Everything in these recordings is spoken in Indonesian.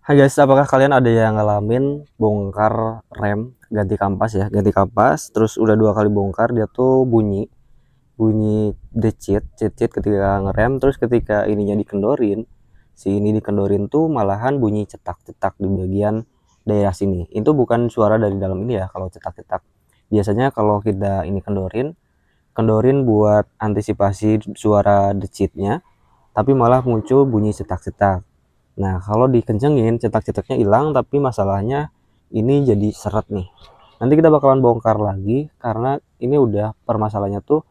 Hai guys, apakah kalian ada yang ngalamin bongkar rem, ganti kampas ya, ganti kampas, terus udah 2 kali bongkar dia tuh bunyi, bunyi decit, cit ketika ngerem, terus ketika ininya dikendorin, si ini dikendorin tuh malahan bunyi cetak-cetak di bagian daerah sini. Itu bukan suara dari dalam ini ya, kalau cetak-cetak. Biasanya kalau kita ini kendorin buat antisipasi suara decitnya, tapi malah muncul bunyi cetak-cetak. Nah, kalau dikencengin cetak-cetaknya hilang, tapi masalahnya ini jadi seret nih. Nanti kita bakalan bongkar lagi karena ini udah permasalahannya tuh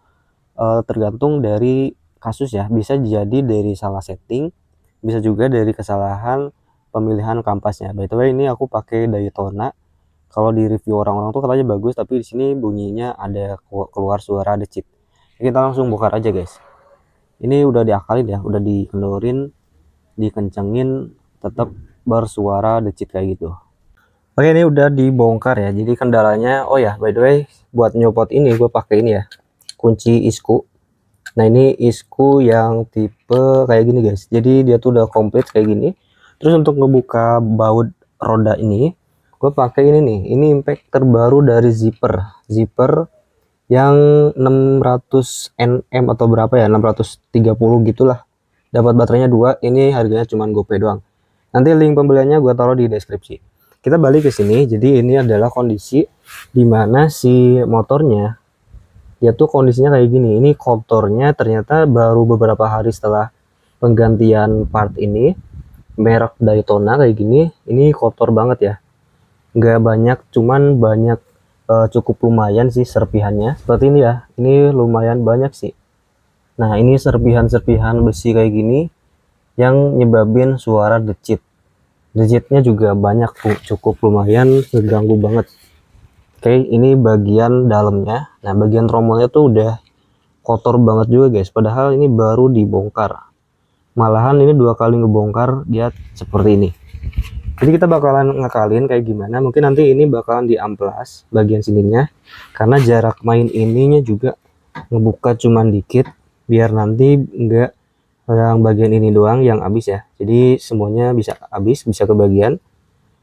tergantung dari kasus ya. Bisa jadi dari salah setting, bisa juga dari kesalahan pemilihan kampasnya. By the way, ini aku pakai Daytona. Kalau di review orang-orang tuh katanya bagus, tapi di sini bunyinya ada keluar suara decit. Kita langsung bongkar aja, guys. Ini udah diakalin ya, udah dikendorin, dikencengin, tetap bersuara decit kayak gitu. Oke, ini udah dibongkar ya. Jadi kendalanya, oh ya, by the way, buat nyopot ini gue pakai ini ya, kunci isku. Nah, ini isku yang tipe kayak gini guys. Jadi dia tuh udah komplit kayak gini. Terus untuk ngebuka baut roda ini, gue pakai ini nih. Ini impact terbaru dari zipper yang 600 nm atau berapa ya, 630 gitulah. Dapat baterainya 2. Ini harganya cuma GoPay doang. Nanti link pembeliannya gue taruh di deskripsi. Kita balik ke sini. Jadi ini adalah kondisi dimana si motornya dia tuh kondisinya kayak gini. Ini kotornya ternyata baru beberapa hari setelah penggantian part ini, merek Daytona kayak gini. Ini kotor banget ya, nggak banyak, cuman banyak, cukup lumayan sih serpihannya seperti ini ya. Ini lumayan banyak sih. Nah, ini serpihan-serpihan besi kayak gini yang nyebabin suara decitnya juga banyak, cukup lumayan ngeganggu banget. Oke, ini bagian dalamnya. Nah, bagian tromolnya tuh udah kotor banget juga guys, padahal ini baru dibongkar. Malahan ini 2 kali ngebongkar dia seperti ini. Jadi kita bakalan ngakalin kayak gimana, mungkin nanti ini bakalan diamplas bagian sininya, karena jarak main ininya juga ngebuka cuman dikit, biar nanti enggak yang bagian ini doang yang habis ya. Jadi semuanya bisa habis, bisa kebagian.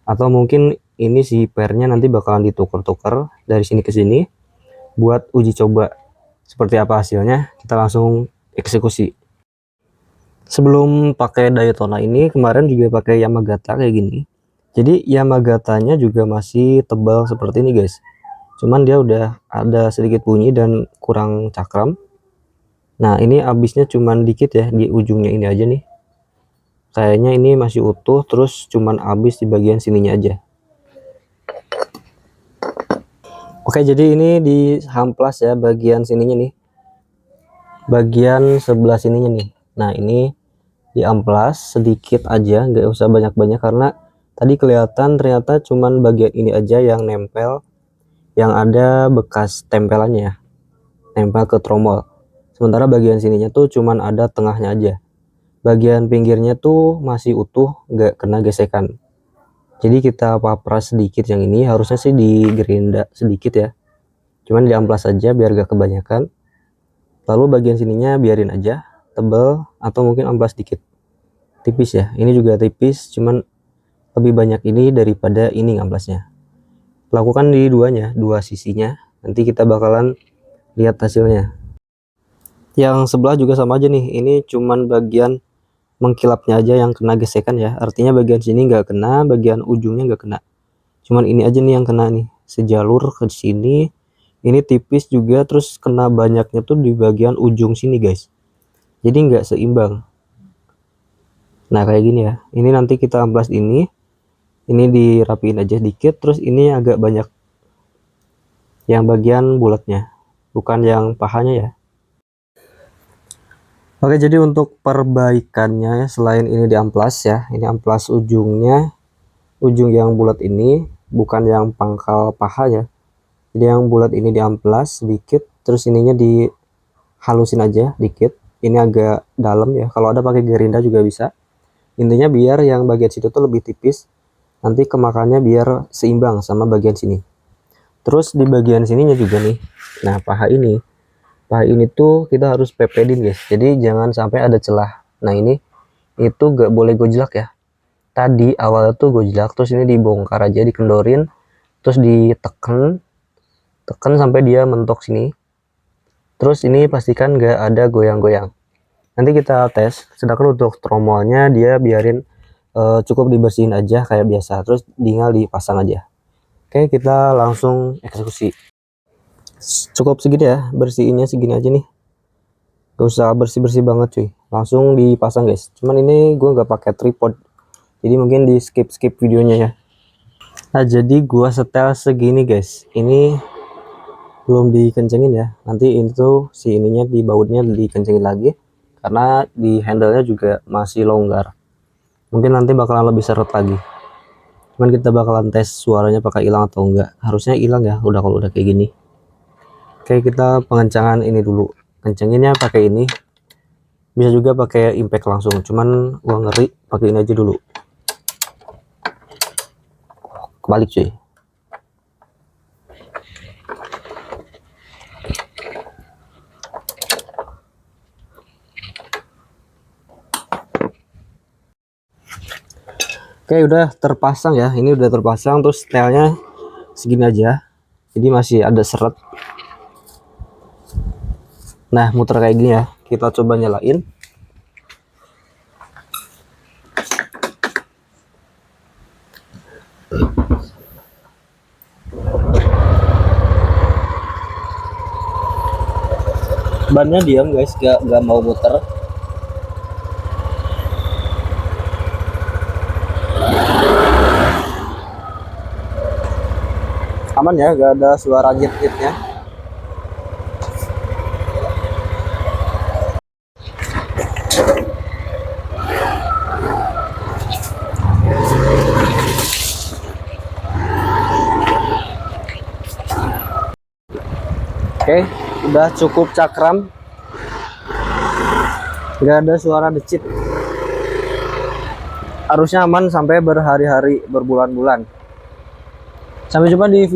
Atau mungkin ini si pernya nanti bakalan ditukar-tukar dari sini ke sini buat uji coba seperti apa hasilnya. Kita langsung eksekusi. Sebelum pakai Daytona ini, kemarin juga pakai Yamagata kayak gini. Jadi Yamagatanya juga masih tebal seperti ini guys, cuman dia udah ada sedikit bunyi dan kurang cakram. Nah, ini habisnya cuman dikit ya, di ujungnya ini aja nih. Kayaknya ini masih utuh, terus cuman habis di bagian sininya aja. Oke, jadi ini di hamplas ya bagian sininya nih, bagian sebelah sininya nih. Nah, ini di amplas sedikit aja, nggak usah banyak-banyak, karena tadi kelihatan ternyata cuman bagian ini aja yang nempel, yang ada bekas tempelannya, nempel ke tromol. Sementara bagian sininya tuh cuman ada tengahnya aja, bagian pinggirnya tuh masih utuh, nggak kena gesekan. Jadi kita papras sedikit, yang ini harusnya sih digerinda sedikit ya, cuman diamplas aja biar gak kebanyakan. Lalu bagian sininya biarin aja tebel, atau mungkin amplas dikit, tipis ya. Ini juga tipis, cuman lebih banyak ini daripada ini amplasnya. Lakukan di dua sisinya, nanti kita bakalan lihat hasilnya. Yang sebelah juga sama aja nih, ini cuman bagian mengkilapnya aja yang kena gesekan ya, artinya bagian sini nggak kena, bagian ujungnya nggak kena, cuman ini aja nih yang kena nih, sejalur ke sini. Ini tipis juga, terus kena banyaknya tuh di bagian ujung sini guys, jadi nggak seimbang. Nah, kayak gini ya. Ini nanti kita amplas ini dirapiin aja dikit, terus ini agak banyak yang bagian bulatnya, bukan yang pahanya ya. Oke, jadi untuk perbaikannya selain ini diamplas ya, ini amplas ujungnya, ujung yang bulat ini, bukan yang pangkal paha ya. Jadi yang bulat ini diamplas sedikit, terus ininya dihalusin aja dikit. Ini agak dalam ya, kalau ada pakai gerinda juga bisa. Intinya biar yang bagian situ tuh lebih tipis, nanti kemakannya biar seimbang sama bagian sini. Terus di bagian sininya juga nih, nah paha ini tuh kita harus pepedin guys, jadi jangan sampai ada celah. Nah, ini itu gak boleh gojlak ya, tadi awalnya tuh gojlak, terus ini dibongkar aja, dikendorin, terus ditekan sampai dia mentok sini. Terus ini pastikan gak ada goyang-goyang. Nanti kita tes. Sedangkan untuk tromolnya dia biarin cukup dibersihin aja kayak biasa, terus tinggal dipasang aja. Oke, kita langsung eksekusi. Cukup segini ya, bersihinnya segini aja nih, gak usah bersih-bersih banget cuy, langsung dipasang guys. Cuman ini gue nggak pakai tripod, jadi mungkin di skip videonya ya. Nah, jadi gua setel segini guys, ini belum dikencengin ya, nanti ini tuh si ininya di bautnya dikencengin lagi karena di handle nya juga masih longgar, mungkin nanti bakalan lebih seret lagi. Cuman kita bakalan tes suaranya pakai hilang atau enggak, harusnya hilang ya udah kalau udah kayak gini. Oke, kita pengencangan ini dulu, kencenginnya pakai ini, bisa juga pakai impact langsung, cuman gua ngeri pakai ini aja dulu. Kebalik cuy. Oke, udah terpasang ya, ini udah terpasang, terus setelnya segini aja, jadi masih ada seret. Nah, muter kayak gini ya, kita coba nyalain. Bannya diam guys, gak mau muter. Aman ya, gak ada suara jit-jitnya. Oke, udah cukup cakram, gak ada suara decit, harusnya aman sampai berhari-hari, berbulan-bulan. Sampai jumpa di video